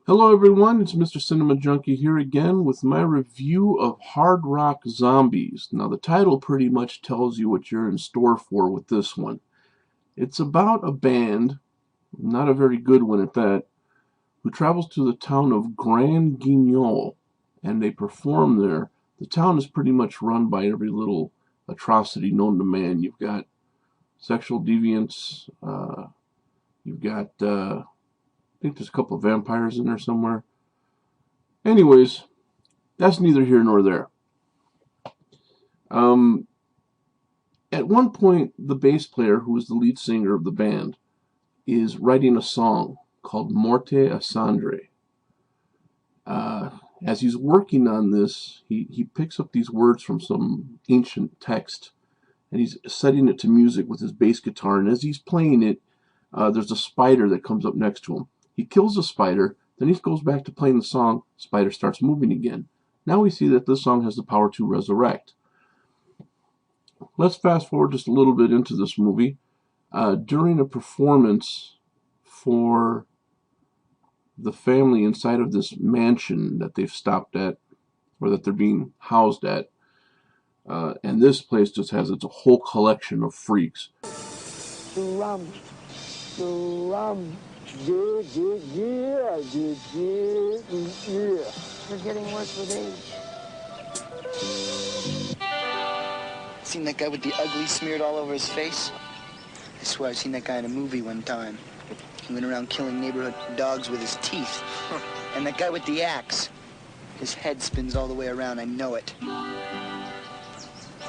Hello everyone, it's Mr. Cinema Junky here again with my review of Hard Rock Zombies. Now the title pretty much tells you what you're in store for with this one. It's about a band, not a very good one at that, who travels to the town of Grand Guignol and they perform there. The town is pretty much run by every little atrocity known to man. You've got sexual deviants, you've got, I think there's a couple of vampires in there somewhere. Anyways, that's neither here nor there. Um, at one point, the bass player, who is the lead singer of the band, is writing a song called Morte a Sandre. As he's working on this, he picks up these words from some ancient text, and he's setting it to music with his bass guitar. And as he's playing it, there's a spider that comes up next to him. He kills the spider, then he goes back to playing the song. Spider starts moving again. Now we see that this song has the power to resurrect. Let's fast forward just a little bit into this movie. During a performance for the family inside of this mansion that they've stopped at, or that they're being housed at, and this place just has its whole collection of freaks. Rum, rum, yeah, yeah, yeah, yeah, yeah, yeah. We're getting worse with age. Seen that guy with the ugly smeared all over his face? I swear I seen that guy in a movie one time. He went around killing neighborhood dogs with his teeth. And that guy with the axe, his head spins all the way around, I know it.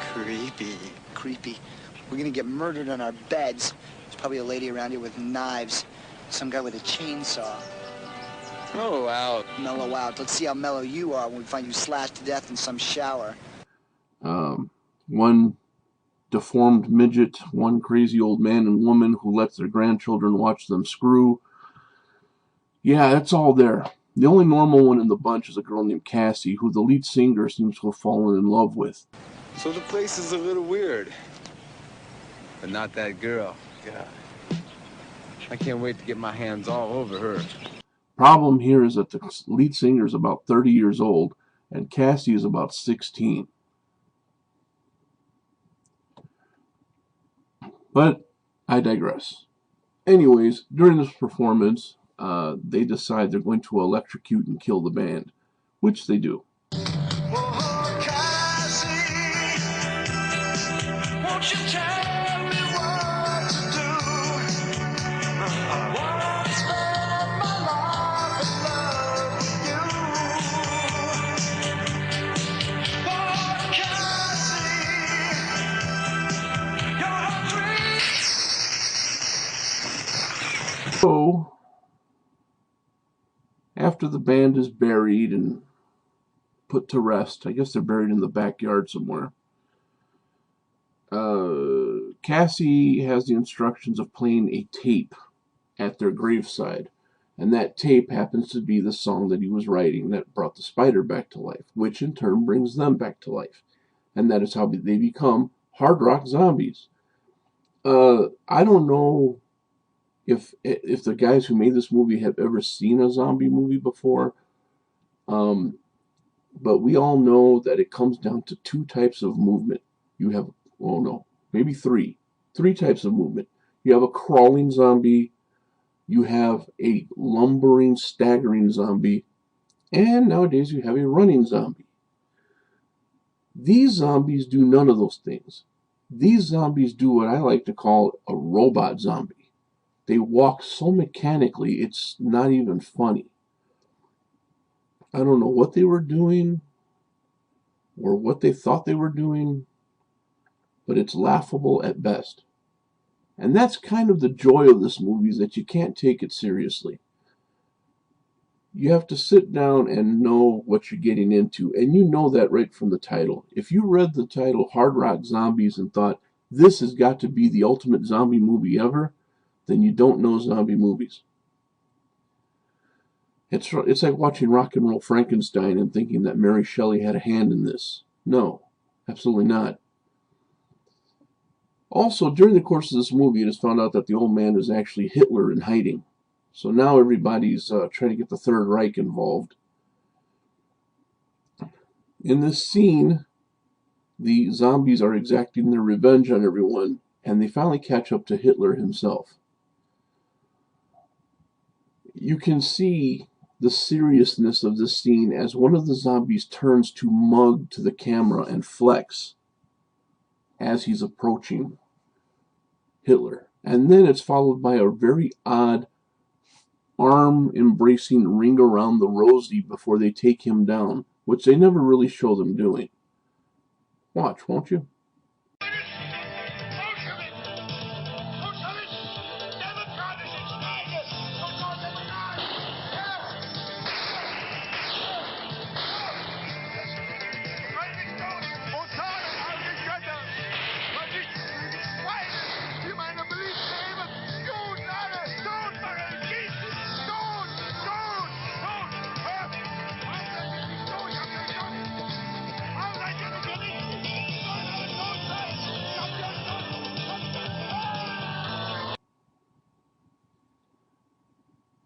Creepy. Creepy. We're gonna get murdered on our beds. There's probably a lady around here with knives. Some guy with a chainsaw. Mellow out. Mellow out. Let's see how mellow you are when we find you slashed to death in some shower. One deformed midget, one crazy old man and woman who lets their grandchildren watch them screw. Yeah, that's all there. The only normal one in the bunch is a girl named Cassie, who the lead singer seems to have fallen in love with. So the place is a little weird. But not that girl. God. I can't wait to get my hands all over her. Problem here is that the lead singer is about 30 years old, and Cassie is about 16. But I digress. Anyways, during this performance, they decide they're going to electrocute and kill the band, which they do. Oh, Cassie, won't you tell me what to do? I wanna spend my life in love with you. Oh, Cassie, you're a dream. So, after the band is buried and put to rest, I guess they're buried in the backyard somewhere, Cassie has the instructions of playing a tape at their graveside. And that tape happens to be the song that he was writing that brought the spider back to life, which in turn brings them back to life. And that is how they become hard rock zombies. I don't know if the guys who made this movie have ever seen a zombie movie before, but we all know that it comes down to two types of movement. You have, oh no, maybe three types of movement. You have a crawling zombie, you have a lumbering, staggering zombie, and nowadays you have a running zombie. These zombies do none of those things. These zombies do what I like to call a robot zombie. They walk so mechanically, it's not even funny. I don't know what they were doing or what they thought they were doing, but it's laughable at best. And that's kind of the joy of this movie, is that you can't take it seriously. You have to sit down and know what you're getting into, and you know that right from the title. If you read the title Hard Rock Zombies and thought, this has got to be the ultimate zombie movie ever, then you don't know zombie movies. It's like watching Rock and Roll Frankenstein and thinking that Mary Shelley had a hand in this. No, absolutely not. Also, during the course of this movie, it is found out that the old man is actually Hitler in hiding. So now everybody's trying to get the Third Reich involved. In this scene, the zombies are exacting their revenge on everyone, and they finally catch up to Hitler himself. You can see the seriousness of this scene as one of the zombies turns to mug to the camera and flex as he's approaching Hitler. And then it's followed by a very odd arm-embracing ring around the Rosie before they take him down, which they never really show them doing. Watch, won't you?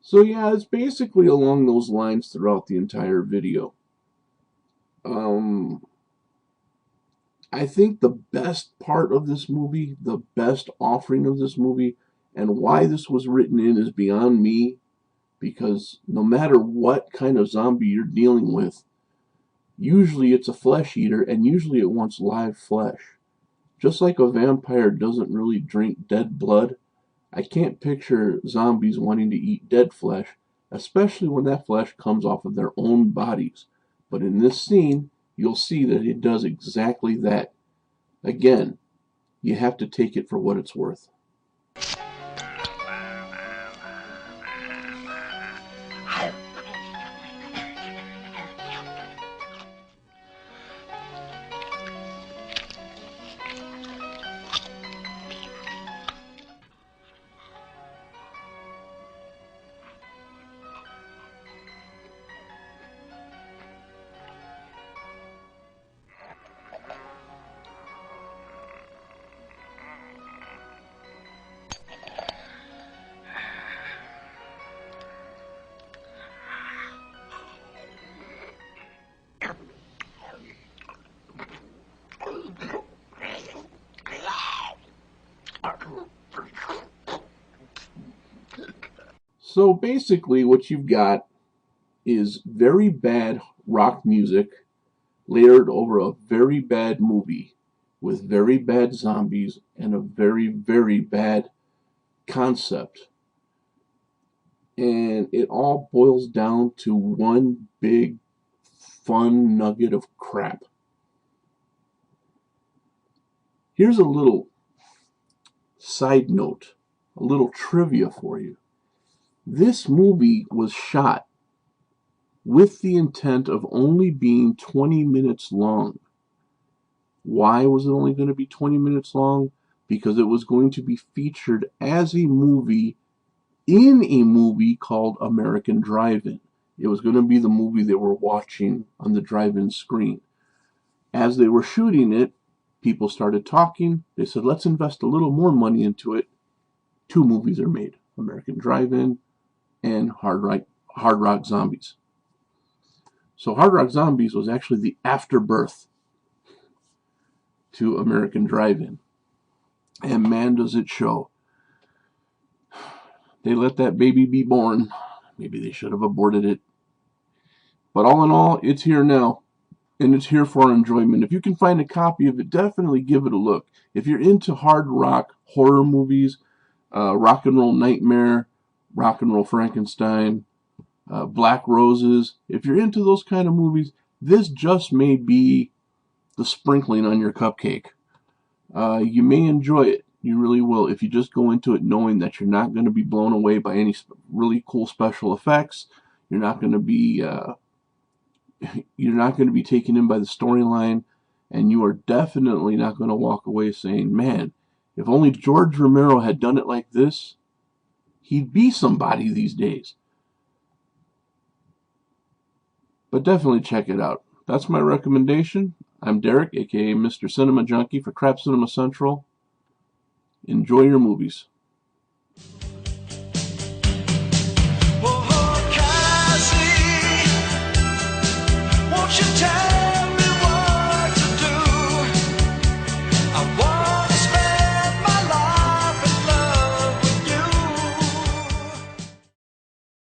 So yeah, it's basically along those lines throughout the entire video. I think the best part of this movie, the best offering of this movie, and why this was written in is beyond me, because no matter what kind of zombie you're dealing with, usually it's a flesh eater, and usually it wants live flesh. Just like a vampire doesn't really drink dead blood, I can't picture zombies wanting to eat dead flesh, especially when that flesh comes off of their own bodies. But in this scene, you'll see that it does exactly that. Again, you have to take it for what it's worth. So basically what you've got is very bad rock music layered over a very bad movie with very bad zombies and a very, very bad concept. And it all boils down to one big fun nugget of crap. Here's a little side note, a little trivia for you. This movie was shot with the intent of only being 20 minutes long. Why was it only going to be 20 minutes long? Because it was going to be featured as a movie in a movie called American Drive-In. It was going to be the movie they were watching on the drive-in screen. As they were shooting it, people started talking. They said, let's invest a little more money into it. 2 movies are made, American Drive-In and Hard Rock Zombies. So Hard Rock Zombies was actually the afterbirth to American Drive-In. And man, does it show. They let that baby be born. Maybe they should have aborted it. But all in all, it's here now. And it's here for our enjoyment. If you can find a copy of it, definitely give it a look. If you're into hard rock horror movies, Rock and Roll Nightmare, Rock and Roll Frankenstein, Black Roses, if you're into those kind of movies, this just may be the sprinkling on your cupcake. You may enjoy it. You really will. If you just go into it knowing that you're not going to be blown away by any really cool special effects, you're not going to be taken in by the storyline, and you are definitely not going to walk away saying, man, if only George Romero had done it like this, he'd be somebody these days. But definitely check it out. That's my recommendation. I'm Derek, aka Mr. Cinema Junky for Crap Cinema Central. Enjoy your movies.